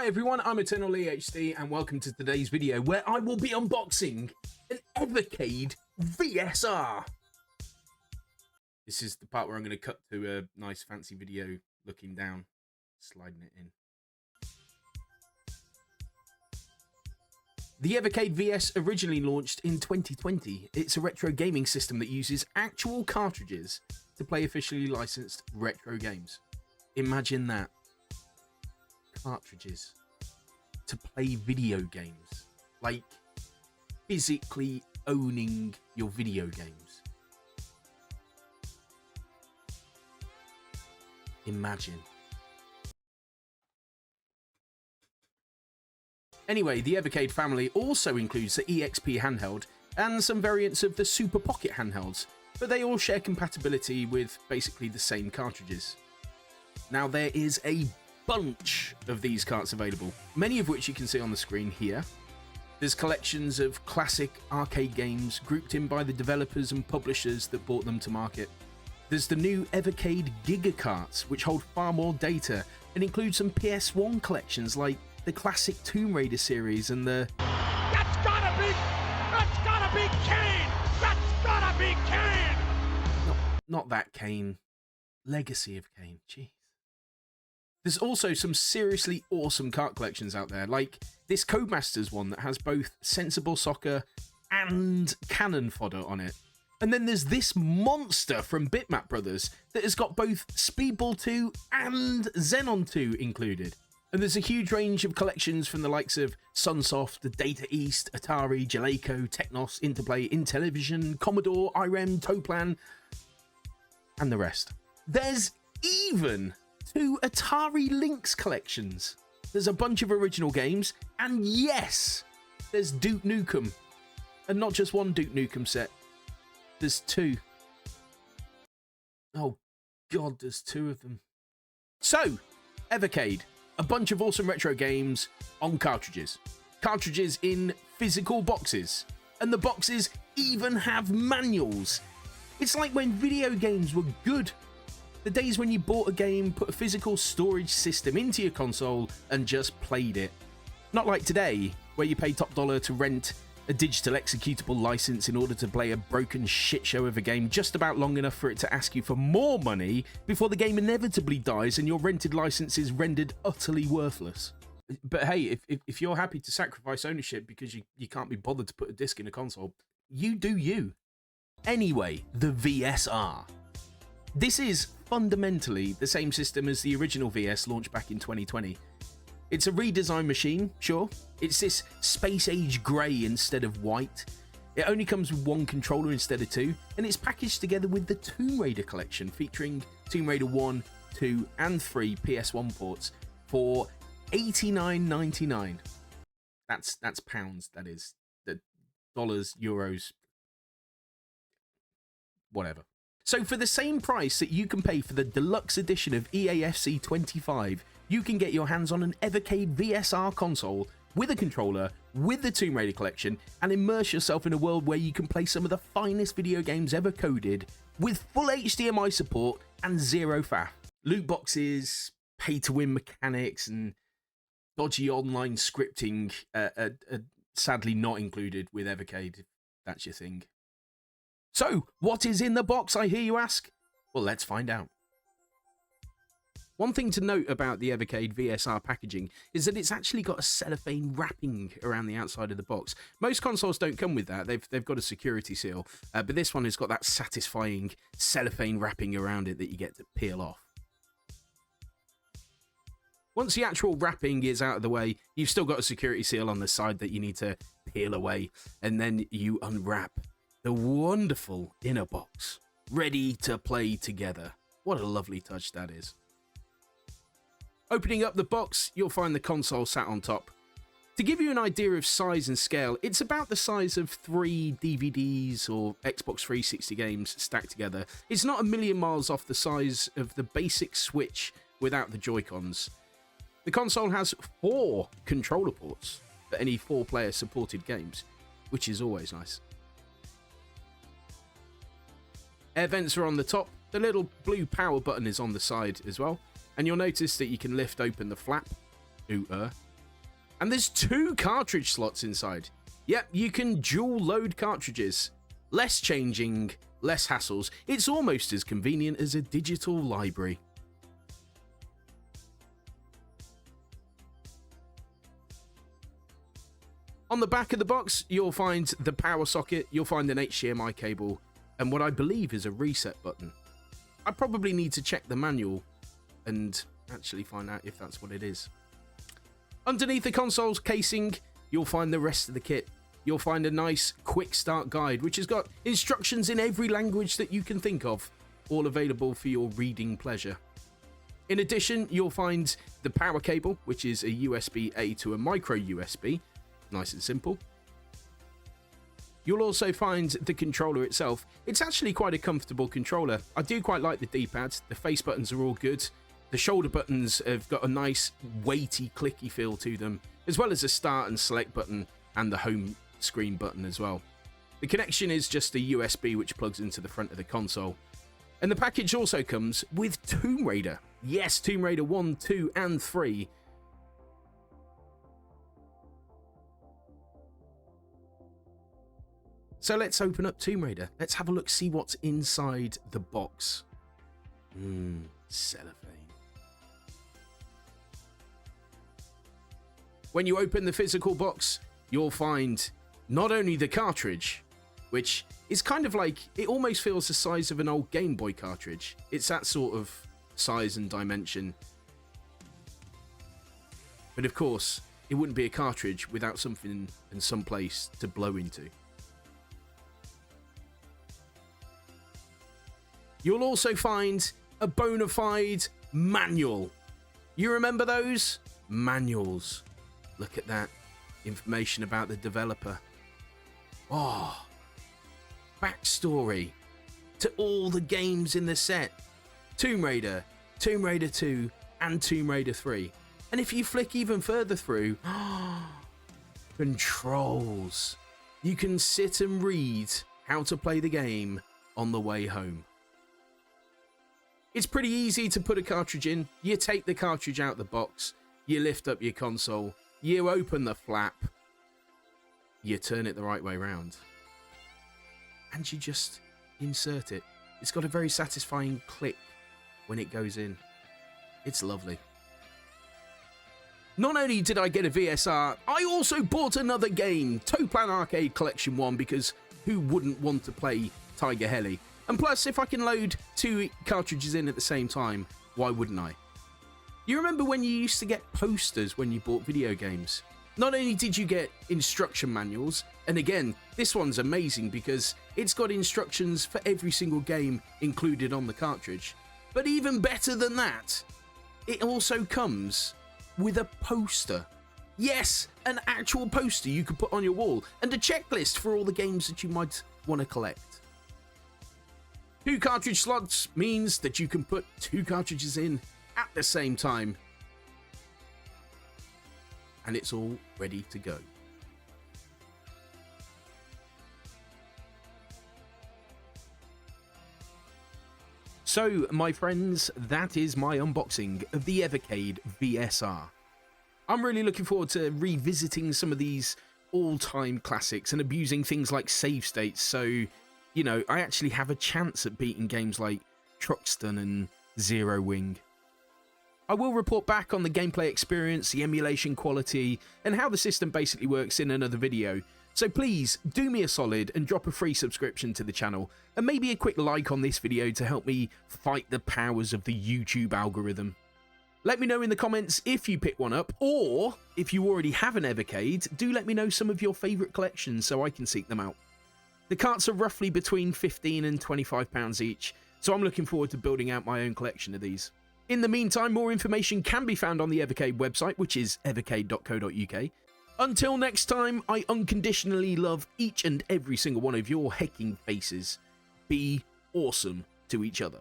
Hi everyone, I'm Eternally HD and welcome to today's video where I will be unboxing an Evercade VS-R. This is the part where I'm going to cut to a nice fancy video looking down, sliding it in. The Evercade VS originally launched in 2020. It's a retro gaming system that uses actual cartridges to play officially licensed retro games. Imagine that. Cartridges to play video games, like physically owning your video games. Imagine. Anyway, the Evercade family also includes the EXP handheld and some variants of the Super Pocket handhelds, but they all share compatibility with basically the same cartridges. Now there is a bunch of these carts available, many of which you can see on the screen here. There's collections of classic arcade games grouped in by the developers and publishers that brought them to market. There's the new Evercade Giga carts, which hold far more data and include some PS1 collections like the classic Tomb Raider series and the That's gotta be Kane! That's gotta be Kane! Not that Kane. Legacy of Kane. Jeez. There's also some seriously awesome kart collections out there, like this Codemasters one that has both Sensible Soccer and Cannon fodder on it. And then there's this monster from Bitmap Brothers that has got both Speedball 2 and Xenon 2 included. And there's a huge range of collections from the likes of Sunsoft, Data East, Atari, Jaleco, Technos, Interplay, Intellivision, Commodore, IREM, Toplan, and the rest. There's even 2 Atari Lynx collections. There's a bunch of original games, and yes, there's Duke Nukem. And not just one Duke Nukem set, there's 2. Oh god, there's 2 of them. So, Evercade, a bunch of awesome retro games on cartridges. Cartridges in physical boxes. And the boxes even have manuals. It's like when video games were good. The days when you bought a game, put a physical storage system into your console and just played it. Not like today, where you pay top dollar to rent a digital executable license in order to play a broken shit show of a game just about long enough for it to ask you for more money before the game inevitably dies and your rented license is rendered utterly worthless. But hey, if you're happy to sacrifice ownership because you can't be bothered to put a disc in a console, you do you. Anyway, the VS-R. This is fundamentally the same system as the original VS launched back in 2020. It's a redesigned machine, sure. It's this space-age grey instead of white. It only comes with 1 controller instead of 2, and it's packaged together with the Tomb Raider collection featuring Tomb Raider 1, 2, and 3 PS1 ports for $89.99. That's pounds, that is. The dollars, euros, whatever. So for the same price that you can pay for the deluxe edition of EAFC 25, you can get your hands on an Evercade VS-R console with a controller, with the Tomb Raider collection, and immerse yourself in a world where you can play some of the finest video games ever coded, with full HDMI support and zero faff. Loot boxes, pay-to-win mechanics, and dodgy online scripting are sadly not included with Evercade, if that's your thing. So, what is in the box, I hear you ask? Well, let's find out. One thing to note about the Evercade VS-R packaging is that it's actually got a cellophane wrapping around the outside of the box. Most consoles don't come with that, they've got a security seal, but this one has got that satisfying cellophane wrapping around it that you get to peel off. Once the actual wrapping is out of the way, you've still got a security seal on the side that you need to peel away, and then you unwrap the wonderful inner box, ready to play together. What a lovely touch that is. Opening up the box, you'll find the console sat on top. To give you an idea of size and scale, it's about the size of 3 DVDs or Xbox 360 games stacked together. It's not a million miles off the size of the basic Switch without the Joy-Cons. The console has 4 controller ports for any 4-player supported games, which is always nice. Air vents are on the top, the little blue power button is on the side as well, and you'll notice that you can lift open the flap And there's 2 cartridge slots inside. Yep, you can dual load cartridges. Less changing, less hassles. It's almost as convenient as a digital library. On the back of the box, you'll find the power socket, you'll find an HDMI cable, and what I believe is a reset button. I probably need to check the manual and actually find out if that's what it is. Underneath the console's casing, you'll find the rest of the kit. You'll find a nice quick start guide, which has got instructions in every language that you can think of, all available for your reading pleasure. In addition, you'll find the power cable, which is a USB-A to a micro USB. Nice and simple. You'll also find the controller itself. It's actually quite a comfortable controller. I do quite like the D-pad. The face buttons are all good. The shoulder buttons have got a nice weighty, clicky feel to them, as well as a start and select button and the home screen button as well. The connection is just a USB which plugs into the front of the console. And the package also comes with Tomb Raider. Yes, Tomb Raider 1, 2, and 3. So let's open up Tomb Raider. Let's have a look, see what's inside the box. Cellophane. When you open the physical box, you'll find not only the cartridge, which is kind of like, it almost feels the size of an old Game Boy cartridge. It's that sort of size and dimension. But of course, it wouldn't be a cartridge without something and some place to blow into. You'll also find a bona fide manual. You remember those? Manuals. Look at that. Information about the developer. Oh. Backstory to all the games in the set. Tomb Raider, Tomb Raider 2, and Tomb Raider 3. And if you flick even further through, controls. You can sit and read how to play the game on the way home. It's pretty easy to put a cartridge in. You take the cartridge out the box, you lift up your console, you open the flap, you turn it the right way round, and you just insert it. It's got a very satisfying click when it goes in. It's lovely. Not only did I get a VS-R, I also bought another game, Toplan Arcade Collection 1, because who wouldn't want to play Tiger Heli? And plus, if I can load 2 cartridges in at the same time, why wouldn't I? You remember when you used to get posters when you bought video games? Not only did you get instruction manuals, and again, this one's amazing because it's got instructions for every single game included on the cartridge, but even better than that, it also comes with a poster. Yes, an actual poster you could put on your wall, and a checklist for all the games that you might want to collect. 2 cartridge slots means that you can put 2 cartridges in at the same time. And it's all ready to go. So, my friends, that is my unboxing of the Evercade VS-R. I'm really looking forward to revisiting some of these all-time classics and abusing things like save states, so you know, I actually have a chance at beating games like Truxton and Zero Wing. I will report back on the gameplay experience, the emulation quality, and how the system basically works in another video. So please, do me a solid and drop a free subscription to the channel, and maybe a quick like on this video to help me fight the powers of the YouTube algorithm. Let me know in the comments if you pick one up, or if you already have an Evercade, do let me know some of your favourite collections so I can seek them out. The carts are roughly between £15 and £25 each, so I'm looking forward to building out my own collection of these. In the meantime, more information can be found on the Evercade website, which is evercade.co.uk. Until next time, I unconditionally love each and every single one of your hecking faces. Be awesome to each other.